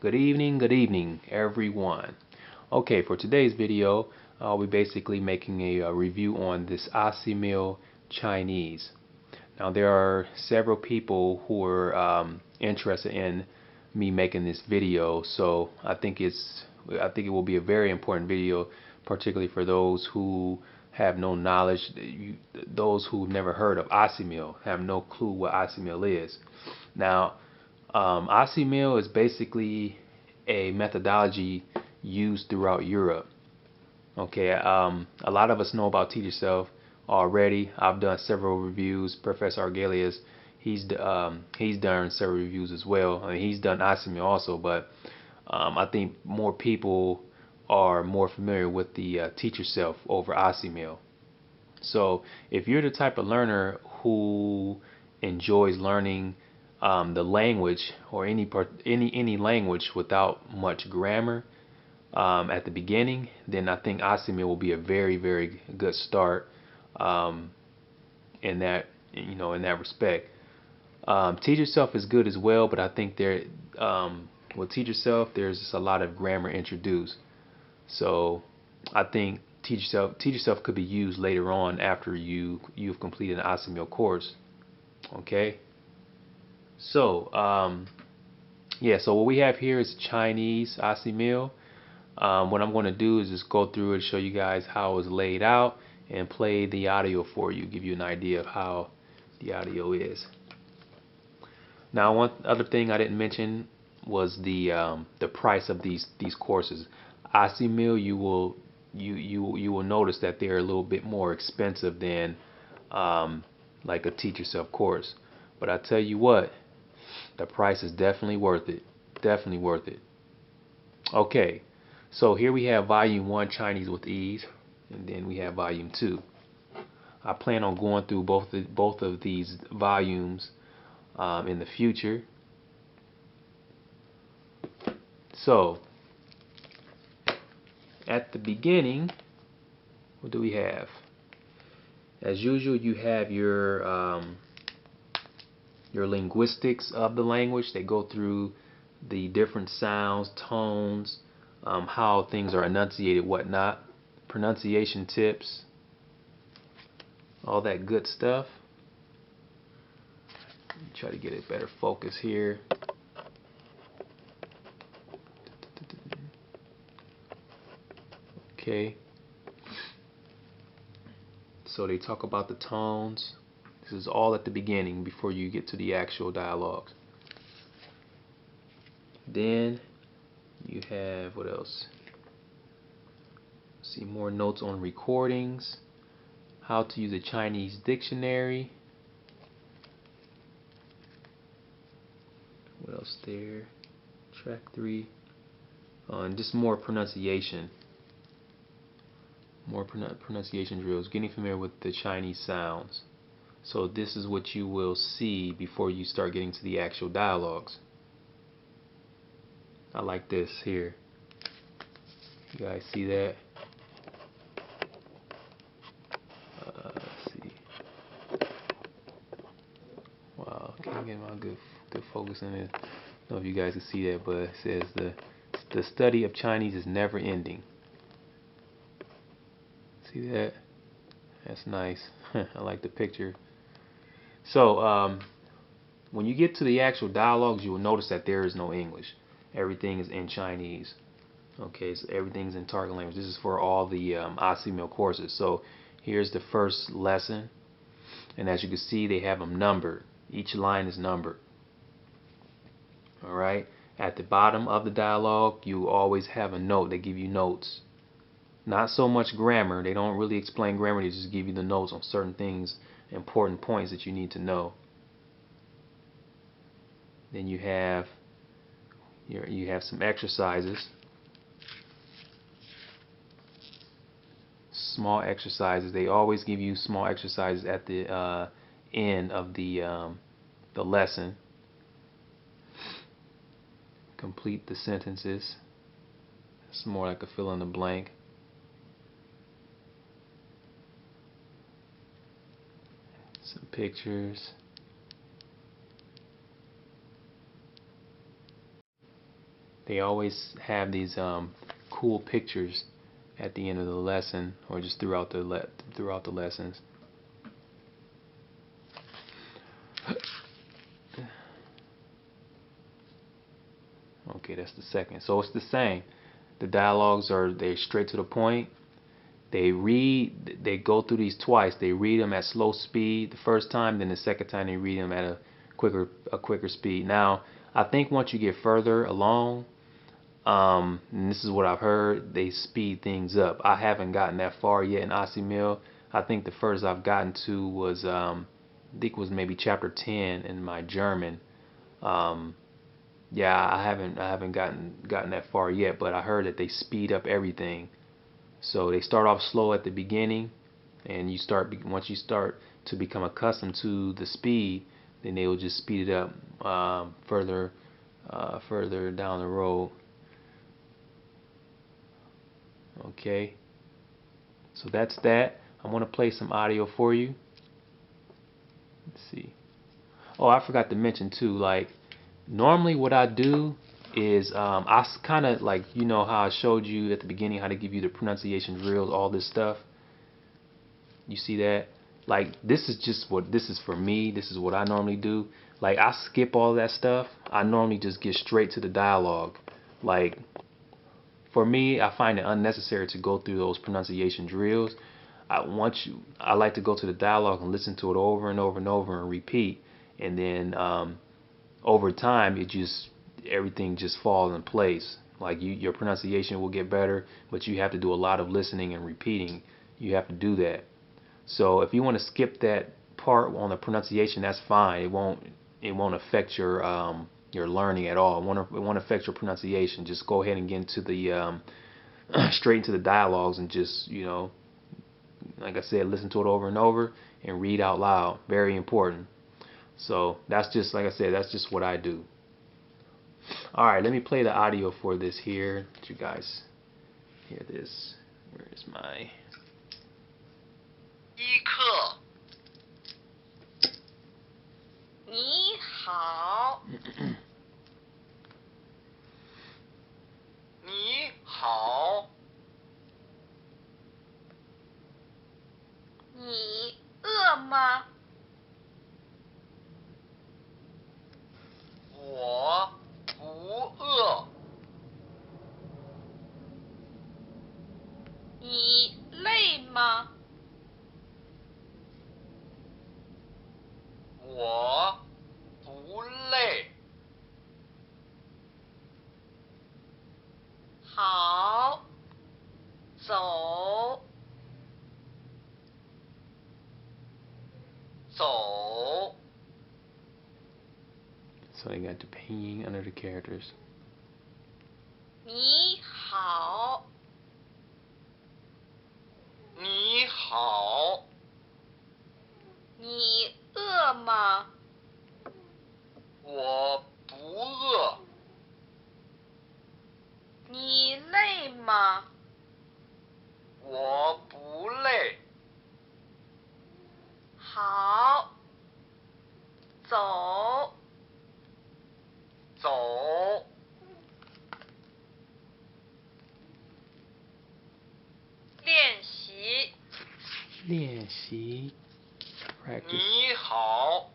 Good evening, everyone. Okay, for today's video, I'll be basically making a review on this Assimil Chinese. Now, there are several people who are interested in me making this video, so I think it will be a very important video, particularly for those who have no knowledge, those who've never heard of Assimil, have no clue what Assimil is. Now, Assimil is basically a methodology used throughout Europe. Okay, a lot of us know about Teach Yourself already. I've done several reviews. Professor Argelius, he's done several reviews as well. I mean, he's done Assimil also, but I think more people are more familiar with the Teach Yourself over Assimil. So if you're the type of learner who enjoys learning the language or any language without much grammar at the beginning, then I think Assimil will be a very good start in that in that respect. Teach Yourself is good as well, but I think with Teach Yourself there's just a lot of grammar introduced. So I think Teach Yourself could be used later on after you've completed an Assimil course. Okay. So yeah, so what we have here is Chinese Assimil. What I'm going to do is just go through and show you guys how it's laid out and play the audio for you, give you an idea of how the audio is. Now, one other thing I didn't mention was the price of these courses. Assimil, you will notice that they're a little bit more expensive than like a Teach Yourself course. But I tell you what, the price is definitely worth it. Definitely worth it. Okay, so here we have Volume 1, Chinese with Ease, and then we have Volume 2. I plan on going through both of these volumes in the future. So, at the beginning, what do we have? As usual, you have your linguistics of the language. They go through the different sounds, tones, how things are enunciated, whatnot, pronunciation tips, all that good stuff. Try to get a better focus here. Okay. So they talk about the tones. This is all at the beginning before you get to the actual dialogues. Then you have, what else? See more notes on recordings, how to use a Chinese dictionary. What else there? Track 3. And just more pronunciation. More pronunciation drills. Getting familiar with the Chinese sounds. So this is what you will see before you start getting to the actual dialogues. I like this here. You guys see that? Let's see. Wow, can't get my good focus in it. I don't know if you guys can see that, but it says the study of Chinese is never ending. See that? That's nice. I like the picture. So when you get to the actual dialogues, you will notice that there is no English. Everything is in Chinese. Okay, so everything's in target language. This is for all the Assimil courses. So here's the first lesson, and as you can see, they have them numbered. Each line is numbered. All right. At the bottom of the dialogue, you always have a note. They give you notes. Not so much grammar. They don't really explain grammar. They just give you the notes on certain things, important points that you need to know. Then you have some exercises. Small exercises. They always give you small exercises at the end of the lesson. Complete the sentences. It's more like a fill in the blank. Some They always have these cool pictures at the end of the lesson, or just throughout the lessons. Okay, that's the second. So it's the same. The dialogues they're straight to the point. They go through these twice. They read them at slow speed the first time, then the second time they read them at a quicker speed. Now, I think once you get further along, and this is what I've heard, they speed things up. I haven't gotten that far yet in Assimil. I think the furthest I've gotten to was I think it was maybe chapter 10 in my German. Yeah, I haven't gotten that far yet, but I heard that they speed up everything. So they start off slow at the beginning, and once you start to become accustomed to the speed, then they will just speed it up further down the road. Okay, so that's that. I'm gonna play some audio for you. Let's see. Oh, I forgot to mention too. Like, normally what I do is I kind of like, you know how I showed you at the beginning how to give you the pronunciation drills, all this stuff. You see that? Like, this is for me. This is what I normally do. Like, I skip all that stuff. I normally just get straight to the dialogue. Like, for me, I find it unnecessary to go through those pronunciation drills. I like to go to the dialogue and listen to it over and over and over and repeat. And then over time, everything just falls in place. Like, your pronunciation will get better, but you have to do a lot of listening and repeating. You have to do that. So if you want to skip that part on the pronunciation, that's fine. It won't affect your learning at all. It won't affect your pronunciation. Just go ahead and get into the straight into the dialogues and just, like I said, listen to it over and over and read out loud. Very important. So that's just, like I said, that's just what I do. All right, let me play the audio for this here. Let you guys hear this. Where is my? 一课，你好，你好，你饿吗？我不饿。你累吗？我不累。好，走，走。 So they got the pinyin under the characters. 你好，你好。你饿吗？我不饿。你累吗？我不累。好，走，走。练习。练习 practice. 你好，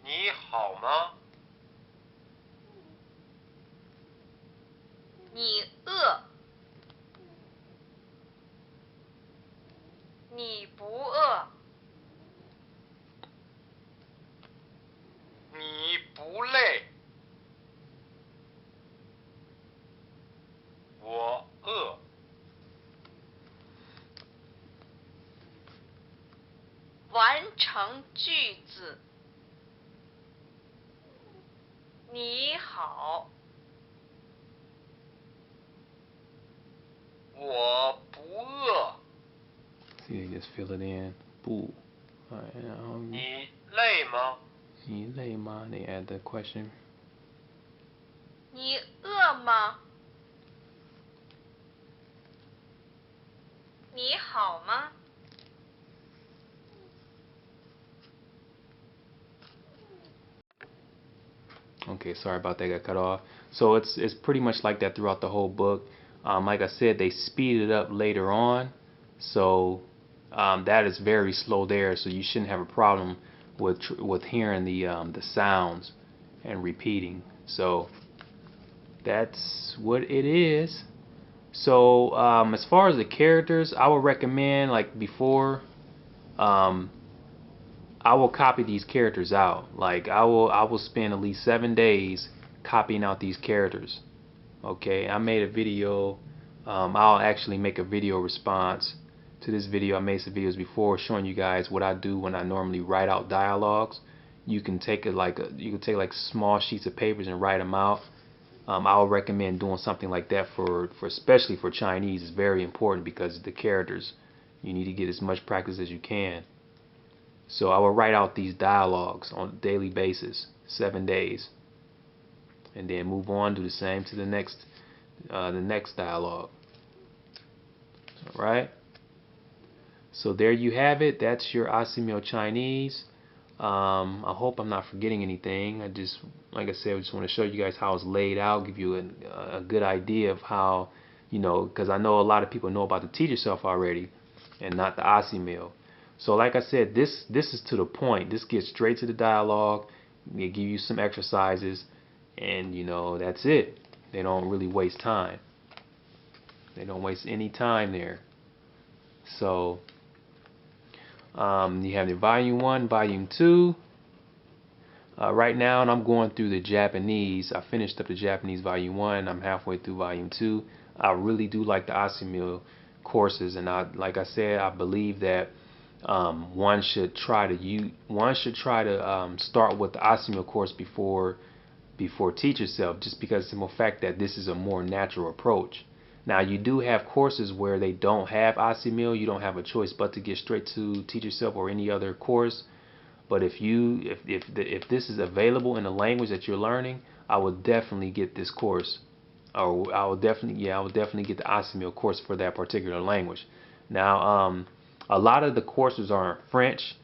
你好吗？你饿，你不饿，你不累，我饿。完成句子。你好，我不饿。 See, they just fill it in. Boo. Alright, 你累吗？你累吗? They add the question. 你饿吗？你好吗？ Okay, sorry about that, got cut off. So it's pretty much like that throughout the whole book. Like I said, they speed it up later on, so that is very slow there. So you shouldn't have a problem with hearing the sounds and repeating. So that's what it is. So as far as the characters, I would recommend, like before, um, I will copy these characters out. Like I will spend at least 7 days copying out these characters. Okay, I made a video. I'll actually make a video response to this video. I made some videos before showing you guys what I do when I normally write out dialogues. You can take it like you can take like small sheets of papers and write them out. I would recommend doing something like that for especially for Chinese. It's very important because the characters, you need to get as much practice as you can. So I will write out these dialogues on a daily basis, 7 days, and then move on, do the same to the next dialogue. All right. So there you have it. That's your Assimil Chinese. I hope I'm not forgetting anything. Like I said, I just want to show you guys how it's laid out, give you a good idea of how, because I know a lot of people know about the teach yourself already, and not the Assimil. So like I said, this is to the point. This gets straight to the dialogue. They give you some exercises, and that's it. They don't really waste time. They don't waste any time there. So you have the volume 1, volume 2. Right now, and I'm going through the Japanese. I finished up the Japanese volume 1. I'm halfway through volume 2. I really do like the Assimil courses, and like I said, I believe that one should try to start with the Assimil course before teach yourself, just because of the simple fact that this is a more natural approach. Now you do have courses where they don't have Assimil. You don't have a choice but to get straight to teach yourself or any other course. But if this is available in the language that you're learning, I would definitely get this course. Or I would definitely get the Assimil course for that particular language. Now, a lot of the courses are in French.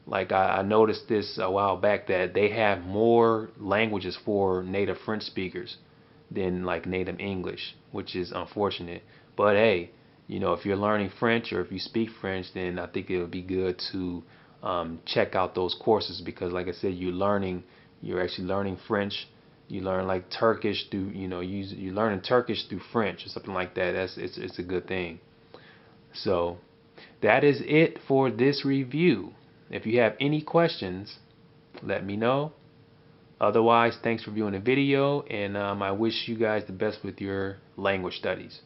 Like I noticed this a while back that they have more languages for native French speakers than like native English, which is unfortunate. But hey, if you're learning French or if you speak French, then I think it would be good to check out those courses, because like I said, you're actually learning French. You learn like Turkish through, you're learning Turkish through French or something like that. It's a good thing. So that is it for this review. If you have any questions, let me know. Otherwise, thanks for viewing the video, and I wish you guys the best with your language studies.